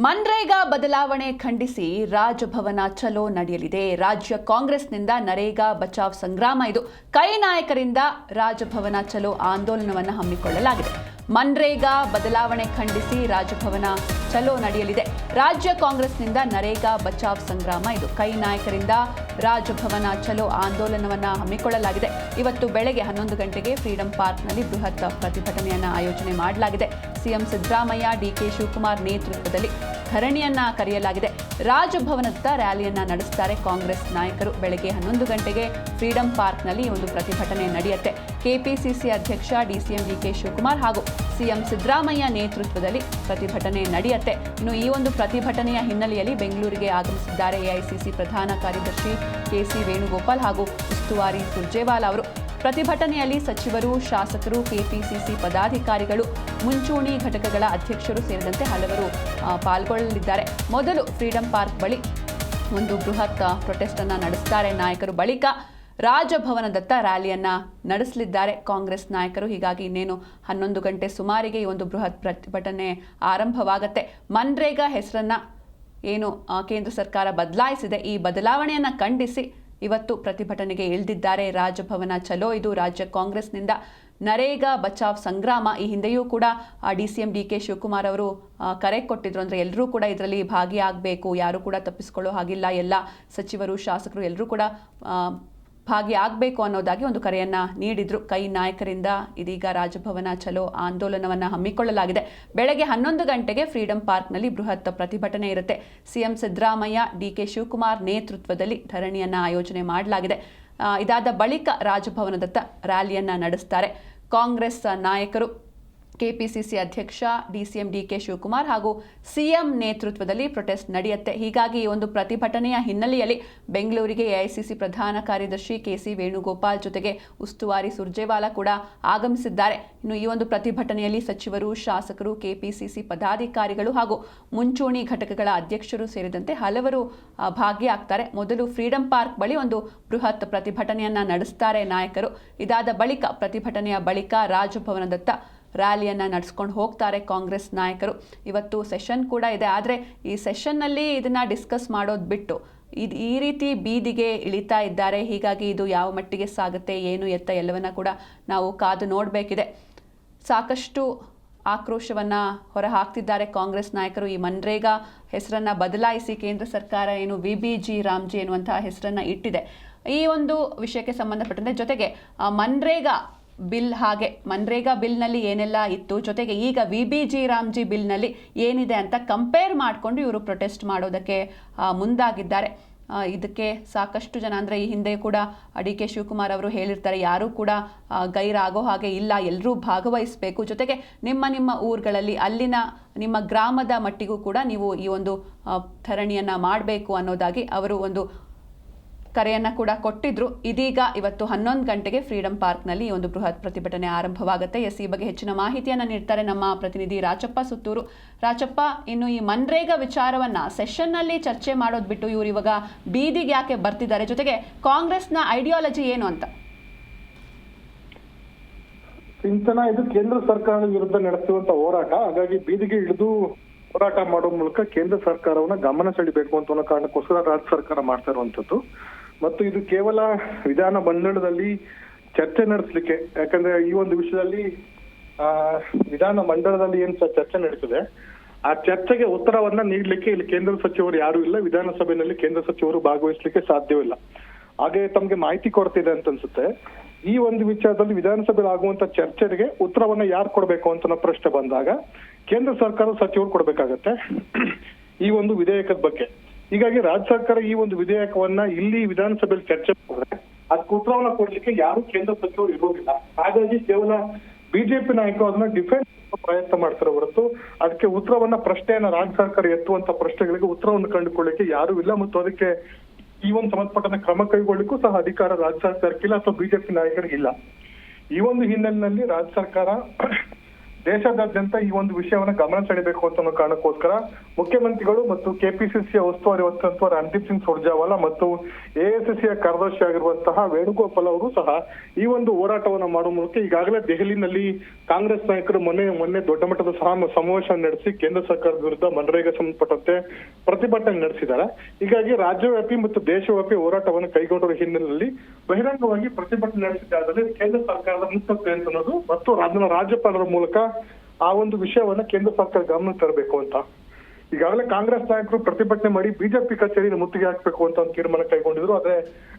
ಮನ್ರೇಗಾ ಬದಲಾವಣೆ ಖಂಡಿಸಿ ರಾಜಭವನ ಚಲೋ ನಡೆಯಲಿದೆ. ರಾಜ್ಯ ಕಾಂಗ್ರೆಸ್ನಿಂದ ನರೇಗಾ ಬಚಾವ್ ಸಂಗ್ರಾಮ ಇದು. ಕೈ ನಾಯಕರಿಂದ ರಾಜಭವನ ಚಲೋ ಆಂದೋಲನವನ್ನು ಹಮ್ಮಿಕೊಳ್ಳಲಾಗಿದೆ. ಮನ್ರೇಗಾ ಬದಲಾವಣೆ ಖಂಡಿಸಿ ರಾಜಭವನ ಚಲೋ ನಡೆಯಲಿದೆ. ರಾಜ್ಯ ಕಾಂಗ್ರೆಸ್ನಿಂದ ನರೇಗಾ ಬಚಾವ್ ಸಂಗ್ರಾಮ ಇದು. ಕೈ ನಾಯಕರಿಂದ ರಾಜಭವನ ಚಲೋ ಆಂದೋಲನವನ್ನು ಹಮ್ಮಿಕೊಳ್ಳಲಾಗಿದೆ. ಇವತ್ತು ಬೆಳಗ್ಗೆ 11 ಗಂಟೆಗೆ ಫ್ರೀಡಂ ಪಾರ್ಕ್ನಲ್ಲಿ ಬೃಹತ್ ಪ್ರತಿಭಟನೆಯನ್ನು ಆಯೋಜನೆ ಮಾಡಲಾಗಿದೆ. ಸಿಎಂ ಸಿದ್ದರಾಮಯ್ಯ, ಡಿಕೆ ಶಿವಕುಮಾರ್ ನೇತೃತ್ವದಲ್ಲಿ ಧರಣಿಯನ್ನ ಕರೆಯಲಾಗಿದೆ. ರಾಜಭವನದತ್ತ ರ್ಯಾಲಿಯನ್ನ ನಡೆಸುತ್ತಾರೆ ಕಾಂಗ್ರೆಸ್ ನಾಯಕರು. ಬೆಳಗ್ಗೆ 11 ಗಂಟೆಗೆ ಫ್ರೀಡಂ ಪಾರ್ಕ್ನಲ್ಲಿ ಒಂದು ಪ್ರತಿಭಟನೆ ನಡೆಯುತ್ತೆ. ಕೆಪಿಸಿಸಿ ಅಧ್ಯಕ್ಷ ಡಿಸಿಎಂ ಡಿಕೆ ಶಿವಕುಮಾರ್ ಹಾಗೂ ಸಿಎಂ ಸಿದ್ದರಾಮಯ್ಯ ನೇತೃತ್ವದಲ್ಲಿ ಪ್ರತಿಭಟನೆ ನಡೆಯುತ್ತೆ. ಇನ್ನು ಈ ಒಂದು ಪ್ರತಿಭಟನೆಯ ಹಿನ್ನೆಲೆಯಲ್ಲಿ ಬೆಂಗಳೂರಿಗೆ ಆಗಮಿಸಿದ್ದಾರೆ ಎಐಸಿಸಿ ಪ್ರಧಾನ ಕಾರ್ಯದರ್ಶಿ ಕೆಸಿ ವೇಣುಗೋಪಾಲ್ ಹಾಗೂ ಉಸ್ತುವಾರಿ ಸುರ್ಜೇವಾಲಾ ಅವರು. ಪ್ರತಿಭಟನೆಯಲ್ಲಿ ಸಚಿವರು, ಶಾಸಕರು, ಕೆಪಿಸಿಸಿ ಪದಾಧಿಕಾರಿಗಳು, ಮುಂಚೂಣಿ ಘಟಕಗಳ ಅಧ್ಯಕ್ಷರು ಸೇರಿದಂತೆ ಹಲವರು ಪಾಲ್ಗೊಳ್ಳಲಿದ್ದಾರೆ. ಮೊದಲು ಫ್ರೀಡಂ ಪಾರ್ಕ್ ಬಳಿ ಒಂದು ಬೃಹತ್ ಪ್ರೊಟೆಸ್ಟ್ ಅನ್ನು ನಡೆಸುತ್ತಾರೆ ನಾಯಕರು. ಬಳಿಕ ರಾಜಭವನದತ್ತ ರ್ಯಾಲಿಯನ್ನ ನಡೆಸಲಿದ್ದಾರೆ ಕಾಂಗ್ರೆಸ್ ನಾಯಕರು. ಹೀಗಾಗಿ ಇನ್ನೇನು 11 ಗಂಟೆ ಸುಮಾರಿಗೆ ಈ ಒಂದು ಬೃಹತ್ ಪ್ರತಿಭಟನೆ ಆರಂಭವಾಗುತ್ತೆ. ಮನ್ರೇಗಾ ಹೆಸರನ್ನ ಏನು ಕೇಂದ್ರ ಸರ್ಕಾರ ಬದಲಾಯಿಸಿದೆ, ಈ ಬದಲಾವಣೆಯನ್ನು ಖಂಡಿಸಿ ಇವತ್ತು ಪ್ರತಿಭಟನೆಗೆ ಇಳಿದಿದ್ದಾರೆ. ರಾಜಭವನ ಚಲೋ ಇದು. ರಾಜ್ಯ ಕಾಂಗ್ರೆಸ್ನಿಂದ ನರೇಗಾ ಬಚಾವ್ ಸಂಗ್ರಾಮ. ಈ ಹಿಂದೆಯೂ ಕೂಡ ಡಿಸಿಎಂ ಡಿಕೆ ಶಿವಕುಮಾರ್ ಅವರು ಕರೆ ಕೊಟ್ಟಿದ್ರು. ಅಂದರೆ ಎಲ್ಲರೂ ಕೂಡ ಇದರಲ್ಲಿ ಭಾಗಿಯಾಗಬೇಕು, ಯಾರು ಕೂಡ ತಪ್ಪಿಸ್ಕೊಳ್ಳೋ ಹಾಗಿಲ್ಲ, ಎಲ್ಲ ಸಚಿವರು, ಶಾಸಕರು ಎಲ್ಲರೂ ಕೂಡ ಭಾಗಿಯಾಗಬೇಕು ಅನ್ನೋದಾಗಿ ಒಂದು ಕರೆಯನ್ನು ನೀಡಿದ್ರು. ಕೈ ನಾಯಕರಿಂದ ಇದೀಗ ರಾಜಭವನ ಚಲೋ ಆಂದೋಲನವನ್ನು ಹಮ್ಮಿಕೊಳ್ಳಲಾಗಿದೆ. ಬೆಳಗ್ಗೆ 11 ಗಂಟೆಗೆ ಫ್ರೀಡಂ ಪಾರ್ಕ್ನಲ್ಲಿ ಬೃಹತ್ ಪ್ರತಿಭಟನೆ ಇರುತ್ತೆ. ಸಿಎಂ ಸಿದ್ದರಾಮಯ್ಯ, ಡಿಕೆ ಶಿವಕುಮಾರ್ ನೇತೃತ್ವದಲ್ಲಿ ಧರಣಿಯನ್ನು ಆಯೋಜನೆ ಮಾಡಲಾಗಿದೆ. ಇದಾದ ಬಳಿಕ ರಾಜಭವನದತ್ತ ರ್ಯಾಲಿಯನ್ನು ನಡೆಸುತ್ತಾರೆ ಕಾಂಗ್ರೆಸ್ ನಾಯಕರು. ಕೆಪಿಸಿಸಿ ಅಧ್ಯಕ್ಷ ಡಿಸಿಎಂ ಡಿಕೆ ಶಿವಕುಮಾರ್ ಹಾಗೂ ಸಿಎಂ ನೇತೃತ್ವದಲ್ಲಿ ಪ್ರೊಟೆಸ್ಟ್ ನಡೆಯುತ್ತೆ. ಹೀಗಾಗಿ ಈ ಒಂದು ಪ್ರತಿಭಟನೆಯ ಹಿನ್ನೆಲೆಯಲ್ಲಿ ಬೆಂಗಳೂರಿಗೆ ಎಐಸಿಸಿ ಪ್ರಧಾನ ಕಾರ್ಯದರ್ಶಿ ಕೆಸಿ ವೇಣುಗೋಪಾಲ್ ಜೊತೆಗೆ ಉಸ್ತುವಾರಿ ಸುರ್ಜೇವಾಲಾ ಕೂಡ ಆಗಮಿಸಿದ್ದಾರೆ. ಇನ್ನು ಈ ಒಂದು ಪ್ರತಿಭಟನೆಯಲ್ಲಿ ಸಚಿವರು, ಶಾಸಕರು, ಕೆಪಿಸಿಸಿ ಪದಾಧಿಕಾರಿಗಳು ಹಾಗೂ ಮುಂಚೂಣಿ ಘಟಕಗಳ ಅಧ್ಯಕ್ಷರು ಸೇರಿದಂತೆ ಹಲವರು ಭಾಗಿಯಾಗ್ತಾರೆ. ಮೊದಲು ಫ್ರೀಡಂ ಪಾರ್ಕ್ ಬಳಿ ಒಂದು ಬೃಹತ್ ಪ್ರತಿಭಟನೆಯನ್ನ ನಡೆಸುತ್ತಾರೆ ನಾಯಕರು. ಇದಾದ ಬಳಿಕ ಪ್ರತಿಭಟನೆಯ ಬಳಿಕ ರಾಜಭವನದತ್ತ ರ್ಯಾಲಿಯನ್ನು ನಡೆಸ್ಕೊಂಡು ಹೋಗ್ತಾರೆ ಕಾಂಗ್ರೆಸ್ ನಾಯಕರು. ಇವತ್ತು ಸೆಷನ್ ಕೂಡ ಇದೆ. ಆದರೆ ಈ ಸೆಷನ್ನಲ್ಲಿ ಇದನ್ನು ಡಿಸ್ಕಸ್ ಮಾಡೋದು ಬಿಟ್ಟು ಈ ರೀತಿ ಬೀದಿಗೆ ಇಳಿತಾ ಇದ್ದಾರೆ. ಹೀಗಾಗಿ ಇದು ಯಾವ ಮಟ್ಟಿಗೆ ಸಾಗುತ್ತೆ, ಏನು ಎತ್ತ ಎಲ್ಲವನ್ನ ಕೂಡ ನಾವು ಕಾದು ನೋಡಬೇಕಿದೆ. ಸಾಕಷ್ಟು ಆಕ್ರೋಶವನ್ನು ಹೊರಹಾಕ್ತಿದ್ದಾರೆ ಕಾಂಗ್ರೆಸ್ ನಾಯಕರು. ಈ ಮನ್ರೇಗಾ ಹೆಸರನ್ನು ಬದಲಾಯಿಸಿ ಕೇಂದ್ರ ಸರ್ಕಾರ ಏನು ವಿಬಿಜಿ ರಾಮ್ಜಿ ಎನ್ನುವಂತಹ ಹೆಸರನ್ನು ಇಟ್ಟಿದೆ. ಈ ಒಂದು ವಿಷಯಕ್ಕೆ ಸಂಬಂಧಪಟ್ಟಂತೆ ಜೊತೆಗೆ ಮನ್ರೇಗಾ ಬಿಲ್, ಹಾಗೆ ಮನ್ರೇಗಾ ಬಿಲ್ನಲ್ಲಿ ಏನೆಲ್ಲ ಇತ್ತು, ಜೊತೆಗೆ ಈಗ ವಿಬಿಜಿ ರಾಮ್ಜಿ ಬಿಲ್ನಲ್ಲಿ ಏನಿದೆ ಅಂತ ಕಂಪೇರ್ ಮಾಡಿಕೊಂಡು ಇವರು ಪ್ರೊಟೆಸ್ಟ್ ಮಾಡೋದಕ್ಕೆ ಮುಂದಾಗಿದ್ದಾರೆ. ಇದಕ್ಕೆ ಸಾಕಷ್ಟು ಜನ, ಅಂದರೆ ಈ ಹಿಂದೆ ಕೂಡ ಡಿ ಕೆ ಶಿವಕುಮಾರ್ ಅವರು ಹೇಳಿರ್ತಾರೆ, ಯಾರೂ ಕೂಡ ಗೈರಾಗೋ ಹಾಗೆ ಇಲ್ಲ, ಎಲ್ಲರೂ ಭಾಗವಹಿಸಬೇಕು, ಜೊತೆಗೆ ನಿಮ್ಮ ಊರುಗಳಲ್ಲಿ ಅಲ್ಲಿನ ನಿಮ್ಮ ಗ್ರಾಮದ ಮಟ್ಟಿಗೂ ಕೂಡ ನೀವು ಈ ಒಂದು ಧರಣಿಯನ್ನು ಮಾಡಬೇಕು ಅನ್ನೋದಾಗಿ ಅವರು ಒಂದು ಕರೆಯನ್ನು ಕೂಡ ಕೊಟ್ಟಿದ್ರು. ಇದೀಗ ಇವತ್ತು 11 ಗಂಟೆಗೆ ಫ್ರೀಡಂ ಪಾರ್ಕ್ನಲ್ಲಿ ಈ ಒಂದು ಬೃಹತ್ ಪ್ರತಿಭಟನೆ ಆರಂಭವಾಗುತ್ತೆ. ಈ ಬಗ್ಗೆ ಹೆಚ್ಚಿನ ಮಾಹಿತಿಯನ್ನು ನೀಡ್ತಾರೆ ನಮ್ಮ ಪ್ರತಿನಿಧಿ ರಾಚಪ್ಪ ಸುತ್ತೂರು. ರಾಚಪ್ಪ, ಇನ್ನು ಈ ಮನ್ರೇಗಾ ವಿಚಾರವನ್ನ ಸೆಷನ್ನಲ್ಲಿ ಚರ್ಚೆ ಮಾಡೋದು ಬಿಟ್ಟು ಇವರು ಇವಾಗ ಬೀದಿಗೆ ಯಾಕೆ ಬರ್ತಿದ್ದಾರೆ, ಜೊತೆಗೆ ಕಾಂಗ್ರೆಸ್ನ ಐಡಿಯಾಲಜಿ ಏನು ಅಂತ? ಚಿಂತನ ಇದು ಕೇಂದ್ರ ಸರ್ಕಾರದ ವಿರುದ್ಧ ನಡೆಸುವಂತ ಹೋರಾಟ. ಹಾಗಾಗಿ ಬೀದಿಗೆ ಇಳಿದು ಹೋರಾಟ ಮಾಡೋ ಮೂಲಕ ಕೇಂದ್ರ ಸರ್ಕಾರವನ್ನ ಗಮನ ಸೆಳಿಬೇಕು ಅಂತ ಅನ್ನೋ ಕಾರಣಕ್ಕೋಸ್ಕರ ರಾಜ್ಯ ಸರ್ಕಾರ ಮಾಡ್ತಾ ಇರುವಂತದ್ದು. ಮತ್ತು ಇದು ಕೇವಲ ವಿಧಾನ ಮಂಡಲದಲ್ಲಿ ಚರ್ಚೆ ನಡೆಸಲಿಕ್ಕೆ, ಯಾಕಂದ್ರೆ ಈ ಒಂದು ವಿಷಯದಲ್ಲಿ ವಿಧಾನ ಮಂಡಲದಲ್ಲಿ ಏನ್ ಚರ್ಚೆ ನಡೀತದೆ ಆ ಚರ್ಚೆಗೆ ಉತ್ತರವನ್ನ ನೀಡಲಿಕ್ಕೆ ಇಲ್ಲಿ ಕೇಂದ್ರ ಸಚಿವರು ಯಾರು ಇಲ್ಲ. ವಿಧಾನಸಭೆಯಲ್ಲಿ ಕೇಂದ್ರ ಸಚಿವರು ಭಾಗವಹಿಸಲಿಕ್ಕೆ ಸಾಧ್ಯವಿಲ್ಲ. ಹಾಗೆ ತಮ್ಗೆ ಮಾಹಿತಿ ಕೊಡ್ತಿದೆ ಅಂತ ಅನ್ಸುತ್ತೆ. ಈ ಒಂದು ವಿಚಾರದಲ್ಲಿ ವಿಧಾನಸಭೆಯಲ್ಲಿ ಆಗುವಂತ ಚರ್ಚೆಗೆ ಉತ್ತರವನ್ನ ಯಾರು ಕೊಡ್ಬೇಕು ಅಂತ ಪ್ರಶ್ನೆ ಬಂದಾಗ ಕೇಂದ್ರ ಸರ್ಕಾರದ ಸಚಿವರು ಕೊಡ್ಬೇಕಾಗತ್ತೆ ಈ ಒಂದು ವಿಧೇಯಕದ ಬಗ್ಗೆ. ಹೀಗಾಗಿ ರಾಜ್ಯ ಸರ್ಕಾರ ಈ ಒಂದು ವಿಧೇಯಕವನ್ನ ಇಲ್ಲಿ ವಿಧಾನಸಭೆಯಲ್ಲಿ ಚರ್ಚೆ ಮಾಡಿದ್ರೆ ಅದಕ್ಕೆ ಉತ್ತರವನ್ನ ಕೊಡ್ಲಿಕ್ಕೆ ಯಾರು ಕೇಂದ್ರ ಸಚಿವರು ಇರೋದಿಲ್ಲ. ಹಾಗಾಗಿ ಕೇವಲ ಬಿಜೆಪಿ ನಾಯಕರು ಅದನ್ನ ಡಿಫೆನ್ಸ್ ಪ್ರಯತ್ನ ಮಾಡ್ತಾರೆ ಹೊರತು ಅದಕ್ಕೆ ಉತ್ತರವನ್ನ, ಪ್ರಶ್ನೆಯನ್ನ ರಾಜ್ಯ ಸರ್ಕಾರ ಎತ್ತುವಂತ ಪ್ರಶ್ನೆಗಳಿಗೆ ಉತ್ತರವನ್ನು ಕಂಡುಕೊಳ್ಳಿಕ್ಕೆ ಯಾರು ಇಲ್ಲ. ಮತ್ತು ಅದಕ್ಕೆ ಈ ಒಂದು ಸಂಬಂಧಪಟ್ಟ ಕ್ರಮ ಕೈಗೊಳ್ಳಿಕ್ಕೂ ಸಹ ಅಧಿಕಾರ ರಾಜ್ಯ ಸರ್ಕಾರಕ್ಕಿಲ್ಲ ಅಥವಾ ಬಿಜೆಪಿ ನಾಯಕರಿಗಿಲ್ಲ. ಈ ಒಂದು ಹಿನ್ನೆಲೆಯಲ್ಲಿ ರಾಜ್ಯ ಸರ್ಕಾರ ದೇಶದಾದ್ಯಂತ ಈ ಒಂದು ವಿಷಯವನ್ನ ಗಮನ ಸೆಳೆಬೇಕು ಅಂತ ಅನ್ನೋ ಕಾರಣಕ್ಕೋಸ್ಕರ ಮುಖ್ಯಮಂತ್ರಿಗಳು ಮತ್ತು ಕೆಪಿಸಿಸಿಯ ಉಸ್ತುವಾರಿ ಹೊತ್ತಂತ ರಣದೀಪ್ ಸಿಂಗ್ ಸುರ್ಜೇವಾಲಾ ಮತ್ತು ಎಐಸಿಸಿಯ ಕಾರ್ಯದರ್ಶಿ ಆಗಿರುವಂತಹ ವೇಣುಗೋಪಾಲ್ ಅವರು ಸಹ ಈ ಒಂದು ಹೋರಾಟವನ್ನ ಮಾಡುವ ಮೂಲಕ ಈಗಾಗಲೇ ದೆಹಲಿನಲ್ಲಿ ಕಾಂಗ್ರೆಸ್ ನಾಯಕರು ಮೊನ್ನೆ ದೊಡ್ಡ ಮಟ್ಟದ ಸಮಾವೇಶ ನಡೆಸಿ ಕೇಂದ್ರ ಸರ್ಕಾರದ ವಿರುದ್ಧ ಮನರೇಗಾ ಸಂಬಂಧಪಟ್ಟಂತೆ ಪ್ರತಿಭಟನೆ ನಡೆಸಿದ್ದಾರೆ. ಹೀಗಾಗಿ ರಾಜ್ಯವ್ಯಾಪಿ ಮತ್ತು ದೇಶವ್ಯಾಪಿ ಹೋರಾಟವನ್ನು ಕೈಗೊಂಡಿರುವ ಹಿನ್ನೆಲೆಯಲ್ಲಿ ಬಹಿರಂಗವಾಗಿ ಪ್ರತಿಭಟನೆ ನಡೆಸಿದ್ದಾದರೆ ಕೇಂದ್ರ ಸರ್ಕಾರದ ಮುಕ್ತತೆ ಅಂತ ಅನ್ನೋದು ಮತ್ತು ಅದನ್ನ ರಾಜ್ಯಪಾಲರ ಮೂಲಕ ಆ ಒಂದು ವಿಷಯವನ್ನ ಕೇಂದ್ರ ಸರ್ಕಾರ ಗಮನ ತರಬೇಕು ಅಂತ. ಈಗಾಗಲೇ ಕಾಂಗ್ರೆಸ್ ನಾಯಕರು ಪ್ರತಿಭಟನೆ ಮಾಡಿ ಬಿಜೆಪಿ ಕಚೇರಿನ ಮುತ್ತಿಗೆ ಹಾಕ್ಬೇಕು ಅಂತ ಒಂದು ತೀರ್ಮಾನ ಕೈಗೊಂಡಿದ್ರು. ಆದ್ರೆ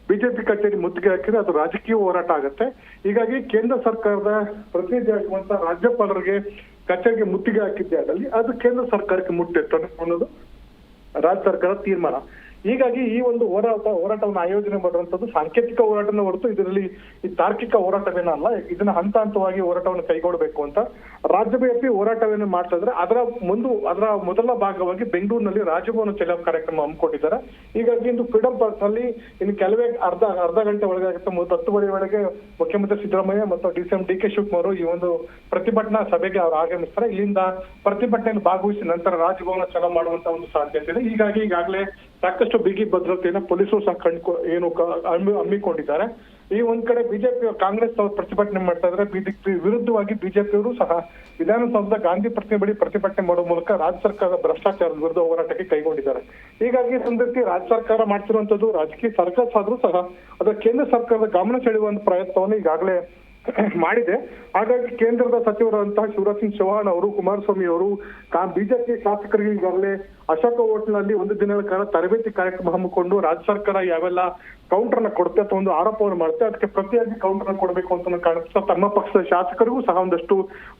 ಬಿಜೆಪಿ ಕಚೇರಿ ಮುತ್ತಿಗೆ ಹಾಕಿದ್ರೆ ಅದು ರಾಜಕೀಯ ಹೋರಾಟ ಆಗುತ್ತೆ. ಹೀಗಾಗಿ ಕೇಂದ್ರ ಸರ್ಕಾರದ ಪ್ರತಿನಿಧಿ ಆಗಿರುವಂತಹ ರಾಜ್ಯಪಾಲರಿಗೆ ಕಚೇರಿಗೆ ಮುತ್ತಿಗೆ ಹಾಕಿದ್ದೆ ಆದಲ್ಲಿ ಅದು ಕೇಂದ್ರ ಸರ್ಕಾರಕ್ಕೆ ಮುಟ್ಟೆತ್ತು ಅನ್ನೋದು ರಾಜ್ಯ ಸರ್ಕಾರದ ತೀರ್ಮಾನ. ಹೀಗಾಗಿ ಈ ಒಂದು ಹೋರಾಟವನ್ನು ಆಯೋಜನೆ ಮಾಡುವಂತದ್ದು ಸಾಂಕೇತಿಕ ಹೋರಾಟನ ಹೊರತು ಇದರಲ್ಲಿ ಈ ತಾರ್ಕಿಕ ಹೋರಾಟವೇನಲ್ಲ. ಇದನ್ನ ಹಂತ ಹಂತವಾಗಿ ಹೋರಾಟವನ್ನು ಕೈಗೊಳ್ಳಬೇಕು ಅಂತ ರಾಜ್ಯವ್ಯಾಪಿ ಹೋರಾಟವನ್ನು ಮಾಡ್ತಾ ಇದ್ರೆ ಅದರ ಮೊದಲ ಭಾಗವಾಗಿ ಬೆಂಗಳೂರಿನಲ್ಲಿ ರಾಜಭವನ ಚಲೋ ಕಾರ್ಯಕ್ರಮ ಹಮ್ಮಿಕೊಂಡಿದ್ದಾರೆ. ಹೀಗಾಗಿ ಇಂದು ಫ್ರೀಡಂ ಪಾರ್ಕ್ ನಲ್ಲಿ ಇನ್ನು ಕೆಲವೇ ಅರ್ಧ ಗಂಟೆ ಒಳಗಾಗುತ್ತೆ 10:30 ಒಳಗೆ ಮುಖ್ಯಮಂತ್ರಿ ಸಿದ್ದರಾಮಯ್ಯ ಮತ್ತು ಡಿಸಿಎಂ ಡಿ.ಕೆ. ಶಿವಕುಮಾರ್ ಈ ಒಂದು ಪ್ರತಿಭಟನಾ ಸಭೆಗೆ ಅವರು ಆಗಮಿಸ್ತಾರೆ. ಇಲ್ಲಿಂದ ಪ್ರತಿಭಟನೆಯಲ್ಲಿ ಭಾಗವಹಿಸಿ ನಂತರ ರಾಜಭವನ ಚಲೋ ಮಾಡುವಂತ ಒಂದು ಸಾಧ್ಯತೆ ಇದೆ. ಹೀಗಾಗಿ ಈಗಾಗಲೇ ಸಾಕಷ್ಟು ಬಿಗಿ ಭದ್ರತೆಯನ್ನು ಪೊಲೀಸರು ಸಹ ಹಮ್ಮಿಕೊಂಡಿದ್ದಾರೆ. ಈ ಒಂದ್ ಕಡೆ ಬಿಜೆಪಿ ಕಾಂಗ್ರೆಸ್ ಅವರು ಪ್ರತಿಭಟನೆ ಮಾಡ್ತಾ ಇದ್ರೆ ವಿರುದ್ಧವಾಗಿ ಬಿಜೆಪಿಯವರು ಸಹ ವಿಧಾನಸೌಧದ ಗಾಂಧಿ ಪ್ರತಿಮೆ ಬಳಿ ಪ್ರತಿಭಟನೆ ಮಾಡುವ ಮೂಲಕ ರಾಜ್ಯ ಸರ್ಕಾರದ ಭ್ರಷ್ಟಾಚಾರದ ವಿರುದ್ಧ ಹೋರಾಟಕ್ಕೆ ಕೈಗೊಂಡಿದ್ದಾರೆ. ಹೀಗಾಗಿ ಸಂದರ್ಭದಲ್ಲಿ ರಾಜ್ಯ ಸರ್ಕಾರ ಮಾಡ್ತಿರುವಂತದ್ದು ರಾಜಕೀಯ ಸರ್ಕಸ್ ಆದ್ರೂ ಸಹ ಅದರ ಕೇಂದ್ರ ಸರ್ಕಾರದ ಗಮನ ಸೆಳೆಯುವಂತ ಪ್ರಯತ್ನವನ್ನು ಈಗಾಗಲೇ ಮಾಡಿದೆ. ಹಾಗಾಗಿ ಕೇಂದ್ರದ ಸಚಿವರಾದಂತಹ ಶಿವರಾಜ್ ಸಿಂಗ್ ಚೌಹಾಣ್ ಅವರು, ಕುಮಾರಸ್ವಾಮಿ ಅವರು ಬಿಜೆಪಿ ಶಾಸಕರಿಗೆ ಈಗಾಗಲೇ ಅಶೋಕ ಹೋಟೆಲ್ನಲ್ಲಿ ಒಂದು ದಿನಗಳ ಕಾಲ ತರಬೇತಿ ಕಾರ್ಯಕ್ರಮ ಹಮ್ಮಿಕೊಂಡು ರಾಜ್ಯ ಸರ್ಕಾರ ಯಾವೆಲ್ಲ ಕೌಂಟರ್ ನ ಕೊಡುತ್ತೆ ಅಥವಾ ಒಂದು ಆರೋಪವನ್ನು ಮಾಡುತ್ತೆ ಅದಕ್ಕೆ ಪ್ರತಿಯಾಗಿ ಕೌಂಟರ್ ನ ಕೊಡಬೇಕು ಅಂತ ಕಾಣಿಸ್ತಾ ತಮ್ಮ ಪಕ್ಷದ ಶಾಸಕರಿಗೂ ಸಹ ಒಂದಷ್ಟು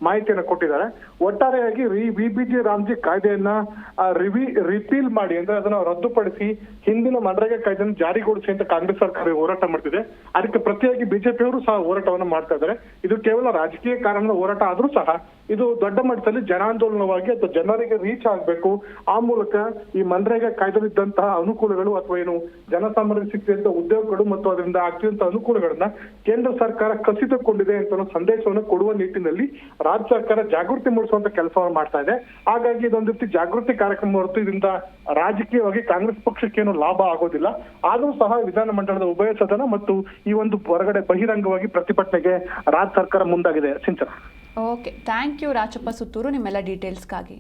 ಮಾಹಿತಿಯನ್ನು ಕೊಟ್ಟಿದ್ದಾರೆ. ಒಟ್ಟಾರೆಯಾಗಿ ವಿಬಿಜಿ ರಾಮ್ಜಿ ಕಾಯ್ದೆಯನ್ನ ರಿಪೀಲ್ ಮಾಡಿ ಅಂದ್ರೆ ಅದನ್ನ ರದ್ದುಪಡಿಸಿ ಹಿಂದಿನ ಮನರೇಗಾ ಕಾಯ್ದೆಯನ್ನು ಜಾರಿಗೊಳಿಸಿ ಅಂತ ಕಾಂಗ್ರೆಸ್ ಸರ್ಕಾರ ಹೋರಾಟ ಮಾಡ್ತಿದೆ. ಅದಕ್ಕೆ ಪ್ರತಿಯಾಗಿ ಬಿಜೆಪಿಯವರು ಸಹ ಹೋರಾಟವನ್ನು ಮಾಡ್ತಾ ಇದ್ದಾರೆ. ಇದು ಕೇವಲ ರಾಜಕೀಯ ಕಾರಣದ ಹೋರಾಟ ಆದ್ರೂ ಸಹ ಇದು ದೊಡ್ಡ ಮಟ್ಟದಲ್ಲಿ ಜನಾಂದೋಲನವಾಗಿ ಅಥವಾ ಜನರಿಗೆ ರೀಚ್ ಆಗ್ಬೇಕು. ಆ ಮೂಲಕ ಈ ಮನರೇಗಾ ಕಾಯ್ದೆಲಿದ್ದಂತಹ ಅನುಕೂಲಗಳು ಅಥವಾ ಏನು ಜನಸಾಮಾನ್ಯರಿಗೆ ಸಿಗ್ತಿದ್ದ ಉದ್ಯೋಗಗಳು ಮತ್ತು ಅದರಿಂದ ಆಗ್ತಿದ್ದಂತ ಅನುಕೂಲಗಳನ್ನ ಕೇಂದ್ರ ಸರ್ಕಾರ ಕಸಿದುಕೊಂಡಿದೆ ಅಂತ ಸಂದೇಶವನ್ನು ಕೊಡುವ ನಿಟ್ಟಿನಲ್ಲಿ ರಾಜ್ಯ ಸರ್ಕಾರ ಜಾಗೃತಿ ಮೂಡಿಸುವಂತ ಕೆಲಸವನ್ನು ಮಾಡ್ತಾ ಇದೆ. ಹಾಗಾಗಿ ಇದೊಂದು ರೀತಿ ಜಾಗೃತಿ ಕಾರ್ಯಕ್ರಮ ಹೊರತು ಇದರಿಂದ ರಾಜಕೀಯವಾಗಿ ಕಾಂಗ್ರೆಸ್ ಪಕ್ಷಕ್ಕೇನು ಲಾಭ ಆಗೋದಿಲ್ಲ. ಆದರೂ ಸಹ ವಿಧಾನಮಂಡಲದ ಉಭಯ ಸದನ ಮತ್ತು ಈ ಒಂದು ಹೊರಗಡೆ ಬಹಿರಂಗವಾಗಿ ಪ್ರತಿಭಟನೆಗೆ ರಾಜ್ಯ ಸರ್ಕಾರ ಮುಂದಾಗಿದೆ. Sinchana. Okay, thank you Rachappa Sutturu ನಿಮ್ಮೆಲ್ಲ ಡೀಟೇಲ್ಸ್ಗಾಗಿ.